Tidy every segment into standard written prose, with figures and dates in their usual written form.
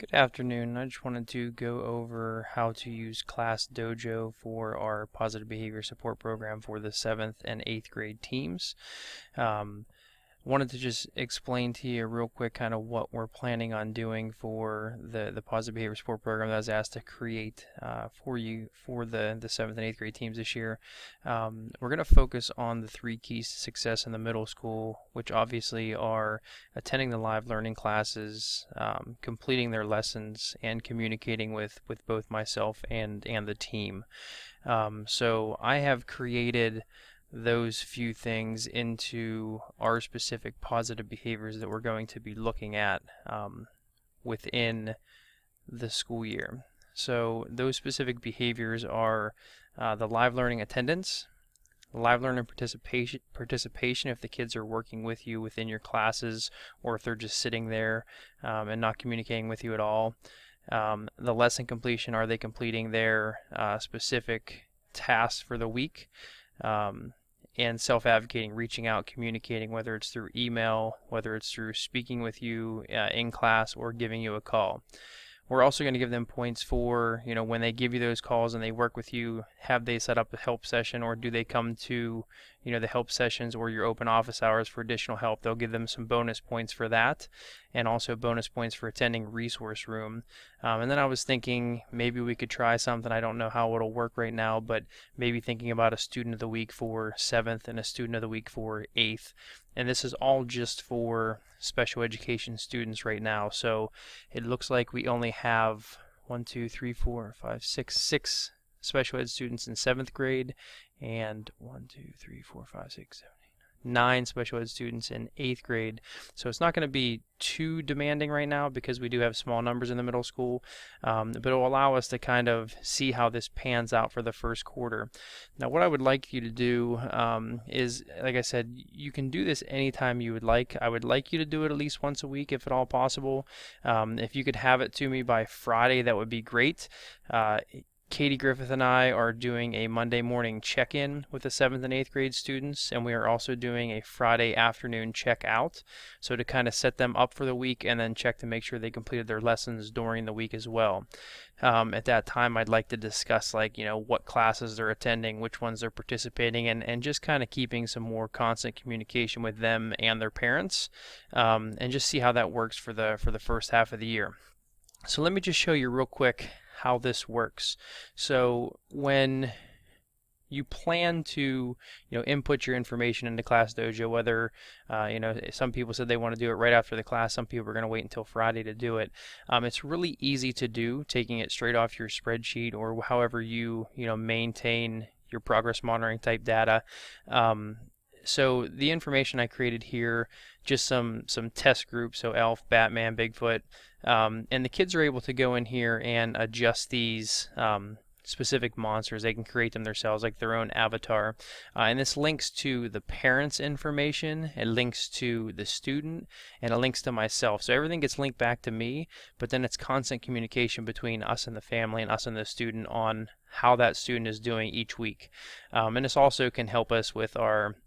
Good afternoon. I just wanted to go over how to use ClassDojo for our positive behavior support program for the 7th and 8th grade teams. Um, Wanted to just explain to you real quick kind of what we're planning on doing for the positive behavior support program that I was asked to create for you for the 7th and 8th grade teams this year. We're going to focus on the 3 keys to success in the middle school, which obviously are attending the live learning classes, completing their lessons, and communicating with both myself and the team. So I have created those few things into our specific positive behaviors that we're going to be looking at within the school year. So those specific behaviors are the live learning attendance, live learning participation if the kids are working with you within your classes or if they're just sitting there and not communicating with you at all. The lesson completion, are they completing their specific tasks for the week? And self-advocating, reaching out, communicating, whether it's through email, whether it's through speaking with you in class or giving you a call. We're also going to give them points for, when they give you those calls and they work with you, have they set up a help session, or do they come to, the help sessions or your open office hours for additional help? They'll give them some bonus points for that, and also bonus points for attending resource room. And then I was thinking maybe we could try something. I don't know how it'll work right now, but maybe thinking about a student of the week for 7th and a student of the week for 8th. And this is all just for special education students right now. So it looks like we only have 6 special ed students in 7th grade, and 9 special ed students in 8th grade. So it's not going to be too demanding right now because we do have small numbers in the middle school, but it will allow us to kind of see how this pans out for the first quarter. Now what I would like you to do is, like I said, you can do this anytime you would like. I would like you to do it at least once a week if at all possible. If you could have it to me by Friday, that would be great. Katie Griffith and I are doing a Monday morning check-in with the 7th and 8th grade students, and we are also doing a Friday afternoon check-out, so to kind of set them up for the week and then check to make sure they completed their lessons during the week as well. At that time, I'd like to discuss what classes they're attending, which ones they're participating in, and just kind of keeping some more constant communication with them and their parents, and just see how that works for the first half of the year. So let me just show you real quick how this works. So when you plan to input your information into ClassDojo, whether some people said they want to do it right after the class, some people are going to wait until Friday to do it. It's really easy to do, taking it straight off your spreadsheet or however you maintain your progress monitoring type data. So the information I created here, just some test groups, so Elf, Batman, Bigfoot, and the kids are able to go in here and adjust these specific monsters. They can create them themselves, like their own avatar. And this links to the parents' information, it links to the student, and it links to myself. So everything gets linked back to me, but then it's constant communication between us and the family and us and the student on how that student is doing each week. And this also can help us with our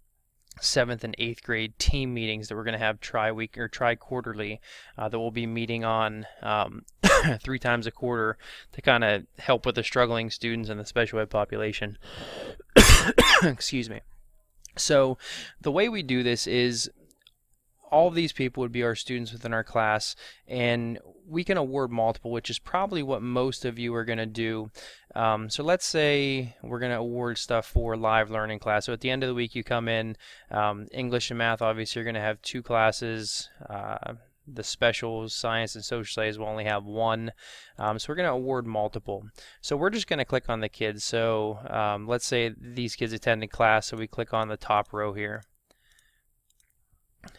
7th and 8th grade team meetings that we're going to have tri-week or tri-quarterly, that we'll be meeting on 3 times a quarter to kind of help with the struggling students and the special ed population. Excuse me. So the way we do this is all of these people would be our students within our class, and we can award multiple, which is probably what most of you are going to do. So let's say we're going to award stuff for live learning class. So at the end of the week you come in, English and math, obviously you're going to have 2 classes. The specials, science and social studies, will only have 1. So we're going to award multiple. So we're just going to click on the kids. So let's say these kids attended class, so we click on the top row here.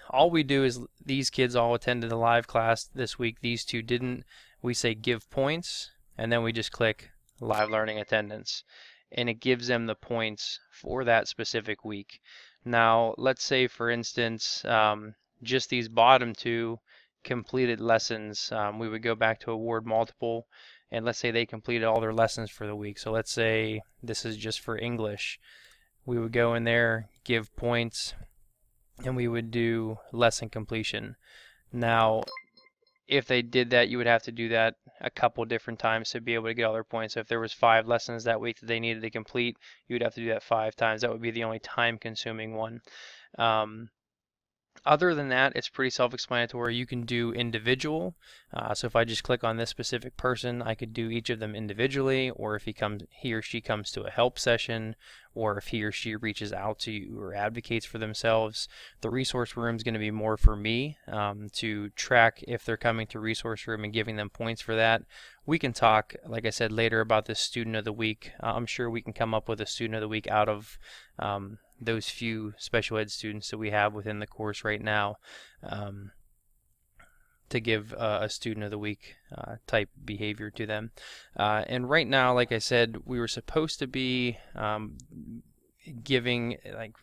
All we do is these kids all attended the live class this week, these 2 didn't. We say give points, and then we just click live learning attendance, and it gives them the points for that specific week. Now let's say, for instance, just these bottom 2 completed lessons. We would go back to award multiple, and let's say they completed all their lessons for the week. So let's say this is just for English. We would go in there, give points, and we would do lesson completion. Now if they did that, you would have to do that a couple different times to be able to get all their points. So if there was 5 lessons that week that they needed to complete, you would have to do that 5 times. That would be the only time-consuming one. Other than that, it's pretty self-explanatory. You can do individual. So if I just click on this specific person, I could do each of them individually, or if he or she comes to a help session, or if he or she reaches out to you or advocates for themselves. The resource room is going to be more for me to track if they're coming to resource room and giving them points for that. We can talk, like I said, later about this student of the week. I'm sure we can come up with a student of the week out of those few special ed students that we have within the course right now, to give a student of the week type behavior to them. And right now, like I said, we were supposed to be giving like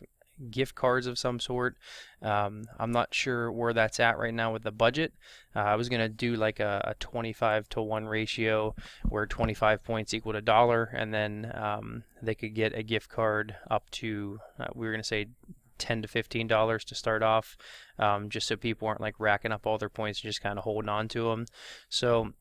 gift cards of some sort. I'm not sure where that's at right now with the budget. I was going to do like a 25-to-1 ratio where 25 points equal $1, and then they could get a gift card up to, we were going to say $10 to $15 to start off, just so people aren't like racking up all their points and just kind of holding on to them. So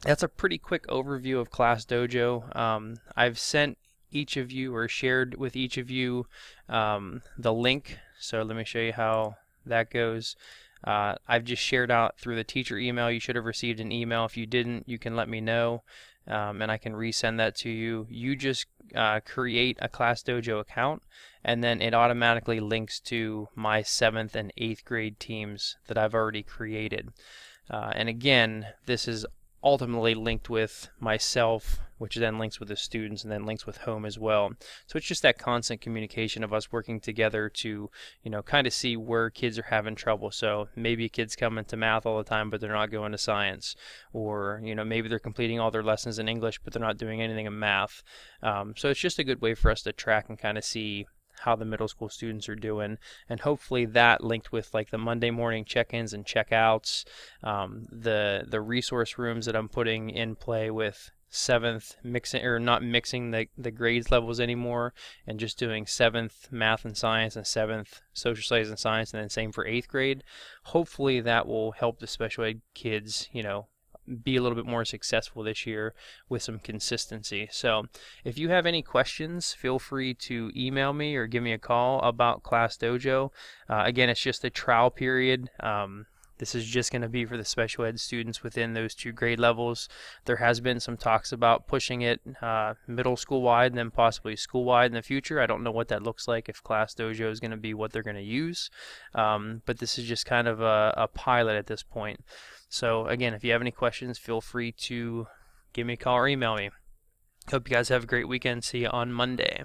that's a pretty quick overview of ClassDojo. I've sent each of you, or shared with each of you, the link. So let me show you how that goes. I've just shared out through the teacher email. You should have received an email. If you didn't, you can let me know, and I can resend that to you. You just create a ClassDojo account, and then it automatically links to my 7th and 8th grade teams that I've already created. And again, this is ultimately linked with myself, which then links with the students, and then links with home as well. So it's just that constant communication of us working together to, kind of see where kids are having trouble. So maybe kids come into math all the time, but they're not going to science, or maybe they're completing all their lessons in English, but they're not doing anything in math. So it's just a good way for us to track and kind of see how the middle school students are doing, and hopefully that linked with like the Monday morning check-ins and check-outs, the resource rooms that I'm putting in play with 7th, not mixing the grades levels anymore, and just doing 7th math and science and 7th social studies and science, and then same for 8th grade. Hopefully that will help the special ed kids, be a little bit more successful this year with some consistency. So if you have any questions, feel free to email me or give me a call about ClassDojo. Again, it's just a trial period. This is just going to be for the special ed students within those 2 grade levels. There has been some talks about pushing it middle school wide and then possibly school wide in the future. I don't know what that looks like, if ClassDojo is going to be what they're going to use. But this is just kind of a pilot at this point. So again, if you have any questions, feel free to give me a call or email me. Hope you guys have a great weekend. See you on Monday.